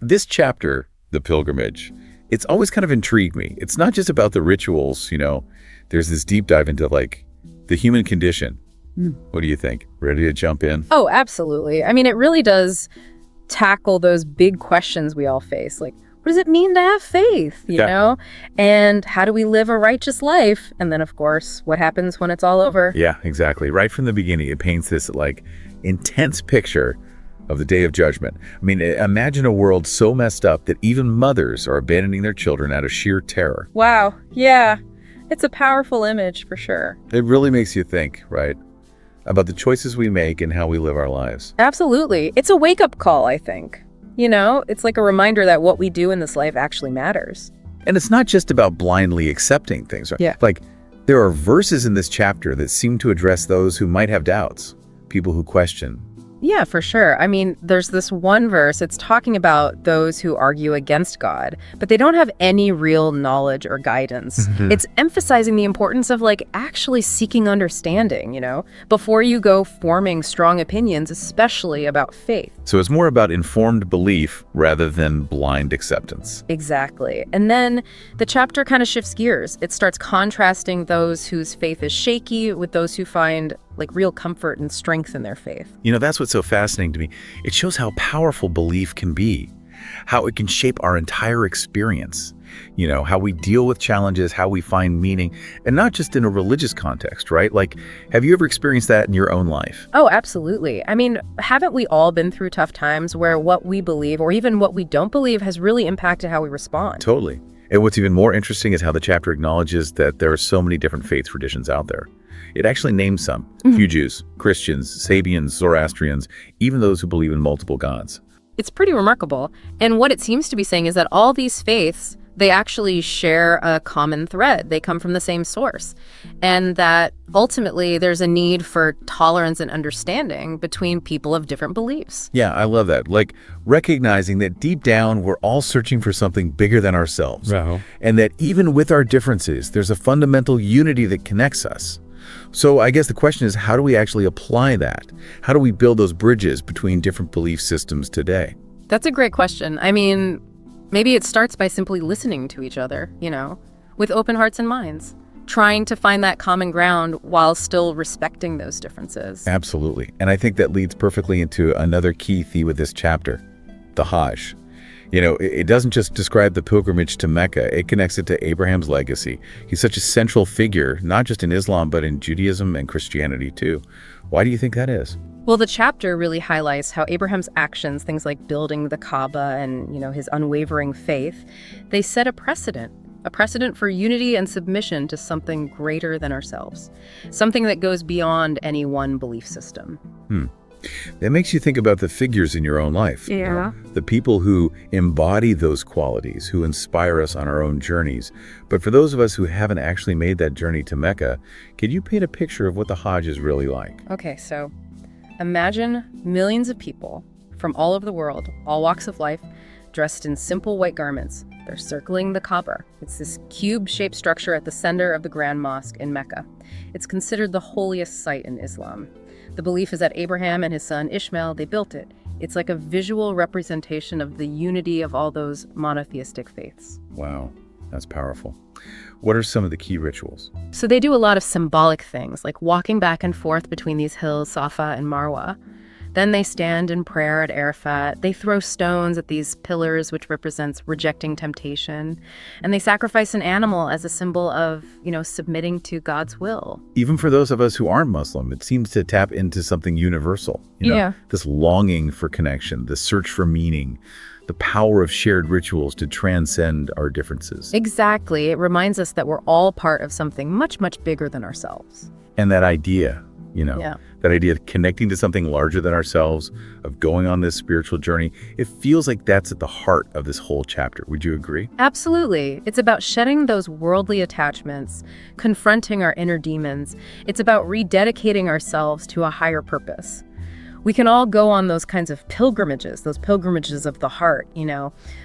This chapter, the pilgrimage, it's always kind of intrigued me. It's not just about the rituals, there's this deep dive into like the human condition. What do you think? Ready to jump in? Oh, absolutely. I mean, it really does tackle those big questions we all face. Like, what does it mean to have faith, you know? And how do we live a righteous life? And then, of course, what happens when it's all over? Yeah, exactly. Right from the beginning, it paints this like intense picture of the day of judgment. I mean, imagine a world so messed up that even mothers are abandoning their children out of sheer terror. Wow. Yeah. It's a powerful image for sure. It really makes you think, right? About the choices we make and how we live our lives. Absolutely. It's a wake-up call, I think. It's like a reminder that what we do in this life actually matters. And it's not just about blindly accepting things. Right? Yeah. Like, there are verses in this chapter that seem to address those who might have doubts, people who question. Yeah, for sure. I mean, there's this one verse, it's talking about those who argue against God, but they don't have any real knowledge or guidance. It's emphasizing the importance of actually seeking understanding, before you go forming strong opinions, especially about faith. So it's more about informed belief rather than blind acceptance. Exactly. And then the chapter kind of shifts gears. It starts contrasting those whose faith is shaky with those who find real comfort and strength in their faith. That's what's so fascinating to me. It shows how powerful belief can be, how it can shape our entire experience, how we deal with challenges, how we find meaning, and not just in a religious context, right? Have you ever experienced that in your own life? Oh, absolutely. I mean, haven't we all been through tough times where what we believe or even what we don't believe has really impacted how we respond? Totally. And what's even more interesting is how the chapter acknowledges that there are so many different faith traditions out there. It actually names some: Jews, Christians, Sabians, Zoroastrians, even those who believe in multiple gods. It's pretty remarkable. And what it seems to be saying is that all these faiths, they actually share a common thread. They come from the same source. And that ultimately there's a need for tolerance and understanding between people of different beliefs. Yeah, I love that. Recognizing that deep down, we're all searching for something bigger than ourselves. Wow. And that even with our differences, there's a fundamental unity that connects us. So I guess the question is, how do we actually apply that? How do we build those bridges between different belief systems today? That's a great question. I mean, maybe it starts by simply listening to each other, with open hearts and minds, trying to find that common ground while still respecting those differences. Absolutely. And I think that leads perfectly into another key theme of this chapter, the Hajj. It doesn't just describe the pilgrimage to Mecca, it connects it to Abraham's legacy. He's such a central figure, not just in Islam, but in Judaism and Christianity too. Why do you think that is? Well, the chapter really highlights how Abraham's actions, things like building the Kaaba and, his unwavering faith, they set a precedent for unity and submission to something greater than ourselves, something that goes beyond any one belief system. That makes you think about the figures in your own life. Yeah. The people who embody those qualities, who inspire us on our own journeys. But for those of us who haven't actually made that journey to Mecca, can you paint a picture of what the Hajj is really like? Okay, so imagine millions of people from all over the world, all walks of life, dressed in simple white garments. They're circling the Kaaba. It's this cube-shaped structure at the center of the Grand Mosque in Mecca. It's considered the holiest site in Islam. The belief is that Abraham and his son Ishmael, they built it. It's like a visual representation of the unity of all those monotheistic faiths. Wow, that's powerful. What are some of the key rituals? So they do a lot of symbolic things, like walking back and forth between these hills, Safa and Marwa. Then they stand in prayer at Arafat. They throw stones at these pillars, which represents rejecting temptation. And they sacrifice an animal as a symbol of, submitting to God's will. Even for those of us who aren't Muslim, it seems to tap into something universal. Yeah. This longing for connection, the search for meaning, the power of shared rituals to transcend our differences. Exactly. It reminds us that we're all part of something much, much bigger than ourselves. And that idea, that idea of connecting to something larger than ourselves, of going on this spiritual journey, it feels like that's at the heart of this whole chapter. Would you agree? Absolutely. It's about shedding those worldly attachments, confronting our inner demons. It's about rededicating ourselves to a higher purpose. We can all go on those kinds of pilgrimages, those pilgrimages of the heart,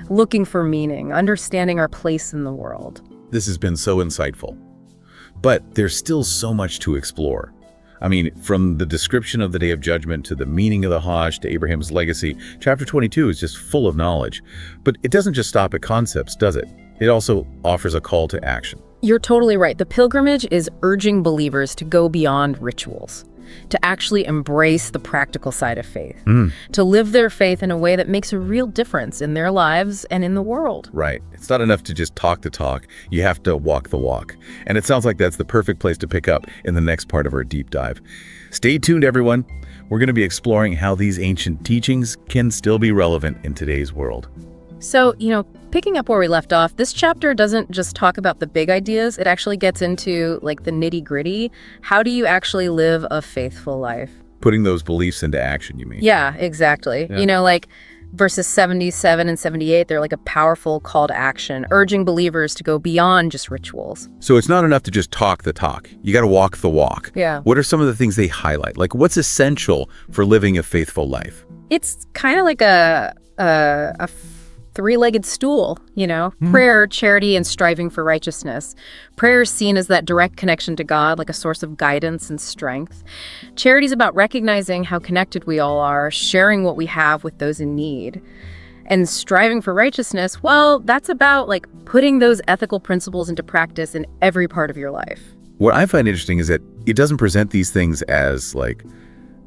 looking for meaning, understanding our place in the world. This has been so insightful. But there's still so much to explore. I mean, from the description of the Day of Judgment to the meaning of the Hajj to Abraham's legacy, chapter 22 is just full of knowledge. But it doesn't just stop at concepts, does it? It also offers a call to action. You're totally right. The pilgrimage is urging believers to go beyond rituals, to actually embrace the practical side of faith, to live their faith in a way that makes a real difference in their lives and in the world. Right. It's not enough to just talk the talk. You have to walk the walk. And it sounds like that's the perfect place to pick up in the next part of our deep dive. Stay tuned, everyone. We're going to be exploring how these ancient teachings can still be relevant in today's world. So, picking up where we left off, this chapter doesn't just talk about the big ideas. It actually gets into like the nitty-gritty. How do you actually live a faithful life? Putting those beliefs into action, you mean? Yeah, exactly. Yeah. Like verses 77 and 78, they're like a powerful call to action, urging believers to go beyond just rituals. So it's not enough to just talk the talk. You got to walk the walk. Yeah. What are some of the things they highlight? Like, what's essential for living a faithful life? It's kind of like a three-legged stool, prayer, charity, and striving for righteousness. Prayer is seen as that direct connection to God, like a source of guidance and strength. Charity is about recognizing how connected we all are, sharing what we have with those in need. And striving for righteousness, well, that's about like putting those ethical principles into practice in every part of your life. What I find interesting is that it doesn't present these things as like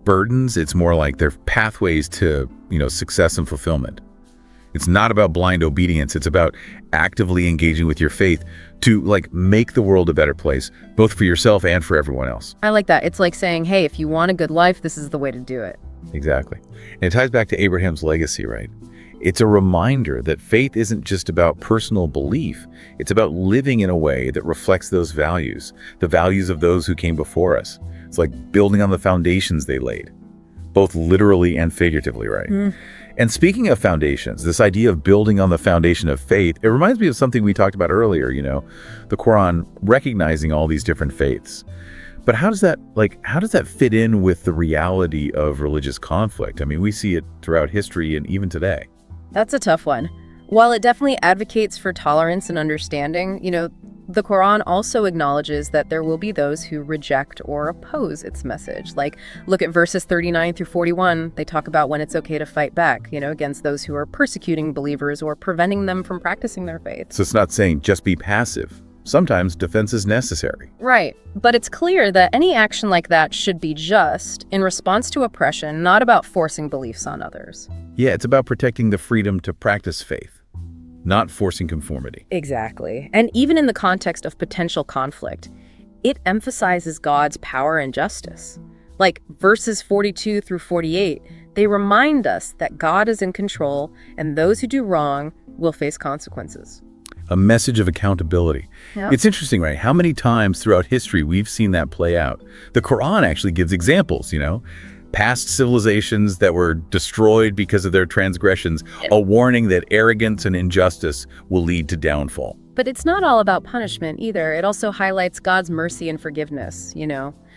burdens. It's more like they're pathways to, success and fulfillment. It's not about blind obedience. It's about actively engaging with your faith to make the world a better place, both for yourself and for everyone else. I like that. It's like saying, hey, if you want a good life, this is the way to do it. Exactly. And it ties back to Abraham's legacy, right? It's a reminder that faith isn't just about personal belief. It's about living in a way that reflects those values, the values of those who came before us. It's like building on the foundations they laid, both literally and figuratively, right? And speaking of foundations, this idea of building on the foundation of faith, it reminds me of something we talked about earlier, the Quran recognizing all these different faiths. But how does that fit in with the reality of religious conflict? I mean, we see it throughout history and even today. That's a tough one. While it definitely advocates for tolerance and understanding, the Quran also acknowledges that there will be those who reject or oppose its message. Like, look at verses 39 through 41. They talk about when it's okay to fight back, against those who are persecuting believers or preventing them from practicing their faith. So it's not saying just be passive. Sometimes defense is necessary. Right. But it's clear that any action like that should be just in response to oppression, not about forcing beliefs on others. Yeah, it's about protecting the freedom to practice faith, not forcing conformity. Exactly. And even in the context of potential conflict, it emphasizes God's power and justice. Like verses 42 through 48, they remind us that God is in control and those who do wrong will face consequences. A message of accountability. Yeah. It's interesting, right? How many times throughout history we've seen that play out. The Quran actually gives examples, past civilizations that were destroyed because of their transgressions, a warning that arrogance and injustice will lead to downfall. But it's not all about punishment either. It also highlights God's mercy and forgiveness,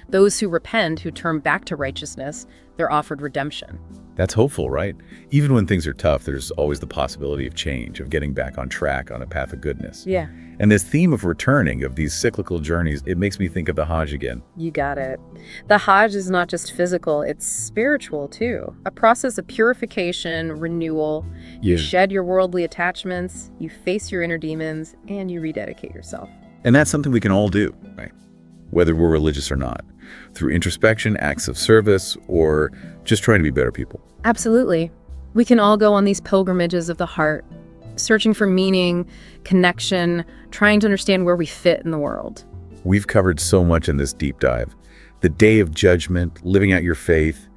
Those who repent, who turn back to righteousness, they're offered redemption. That's hopeful, right? Even when things are tough, there's always the possibility of change, of getting back on track on a path of goodness. Yeah. And this theme of returning, of these cyclical journeys, it makes me think of the Hajj again. You got it. The Hajj is not just physical, it's spiritual too. A process of purification, renewal. You shed your worldly attachments, you face your inner demons, and you rededicate yourself. And that's something we can all do, right? Whether we're religious or not, through introspection, acts of service, or just trying to be better people. Absolutely. We can all go on these pilgrimages of the heart, searching for meaning, connection, trying to understand where we fit in the world. We've covered so much in this deep dive. The Day of Judgment, living out your faith,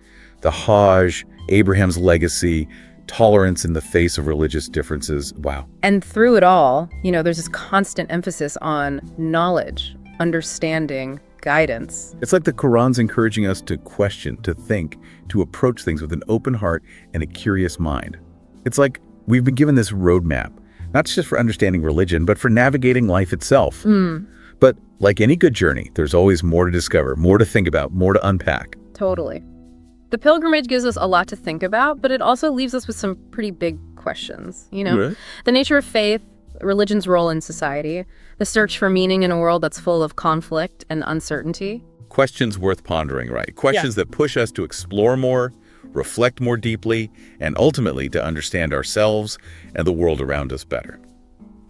the Hajj, Abraham's legacy, tolerance in the face of religious differences. Wow. And through it all, there's this constant emphasis on knowledge, understanding, guidance. It's like the Quran's encouraging us to question, to think, to approach things with an open heart and a curious mind. It's like we've been given this roadmap, not just for understanding religion, but for navigating life itself. But like any good journey, there's always more to discover, more to think about, more to unpack. Totally. The pilgrimage gives us a lot to think about, but it also leaves us with some pretty big questions. Right. The nature of faith, religion's role in society, the search for meaning in a world that's full of conflict and uncertainty. Questions worth pondering, right? Questions that push us to explore more, reflect more deeply, and ultimately to understand ourselves and the world around us better.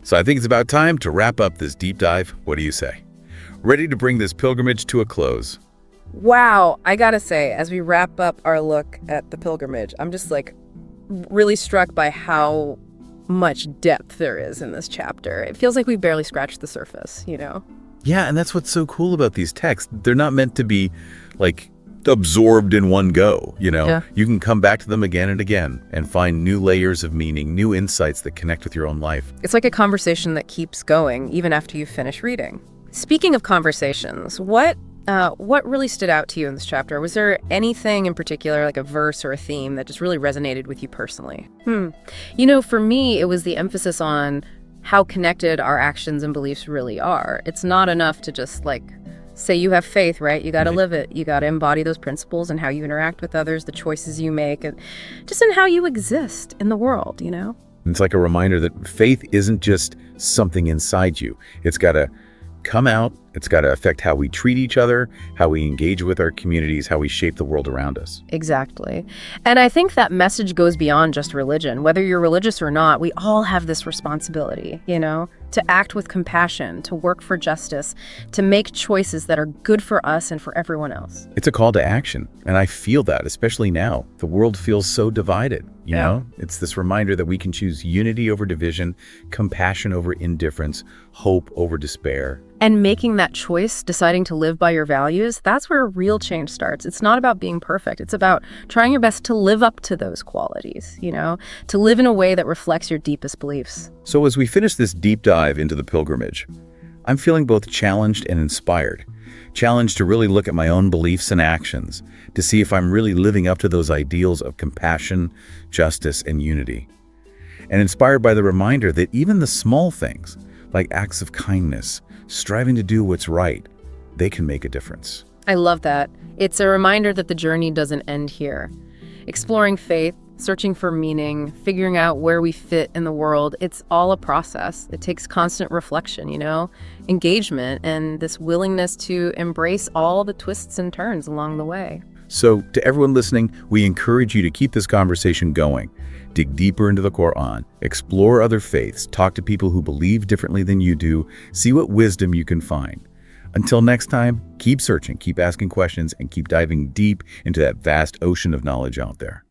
So I think it's about time to wrap up this deep dive. What do you say? Ready to bring this pilgrimage to a close? Wow, I gotta say, as we wrap up our look at the pilgrimage, I'm just really struck by how much depth there is in this chapter. It feels like we barely scratched the surface, you know? Yeah, and that's what's so cool about these texts. They're not meant to be absorbed in one go, you know? Yeah. You can come back to them again and again and find new layers of meaning, new insights that connect with your own life. It's like a conversation that keeps going even after you finish reading. Speaking of conversations, what really stood out to you in this chapter? Was there anything in particular, like a verse or a theme, that just really resonated with you personally? You know, for me, it was the emphasis on how connected our actions and beliefs really are. It's not enough to just say you have faith, right? You got to live it. You got to embody those principles and how you interact with others, the choices you make, and just in how you exist in the world, you know? It's like a reminder that faith isn't just something inside you. It's got to come out. It's got to affect how we treat each other, how we engage with our communities, how we shape the world around us. Exactly. And I think that message goes beyond just religion. Whether you're religious or not, we all have this responsibility, you know, to act with compassion, to work for justice, to make choices that are good for us and for everyone else. It's a call to action, and I feel that, especially now. The world feels so divided, you know? It's this reminder that we can choose unity over division, compassion over indifference, hope over despair. And making that choice, deciding to live by your values, that's where real change starts. It's not about being perfect. It's about trying your best to live up to those qualities, you know, to live in a way that reflects your deepest beliefs. So as we finish this deep dive into the pilgrimage, I'm feeling both challenged and inspired. Challenged to really look at my own beliefs and actions, to see if I'm really living up to those ideals of compassion, justice, and unity. And inspired by the reminder that even the small things, like acts of kindness, striving to do what's right, they can make a difference. I love that. It's a reminder that the journey doesn't end here. Exploring faith, searching for meaning, figuring out where we fit in the world, it's all a process. It takes constant reflection, you know, engagement, and this willingness to embrace all the twists and turns along the way. So, to everyone listening, we encourage you to keep this conversation going. Dig deeper into the Quran, explore other faiths, talk to people who believe differently than you do, see what wisdom you can find. Until next time, keep searching, keep asking questions, and keep diving deep into that vast ocean of knowledge out there.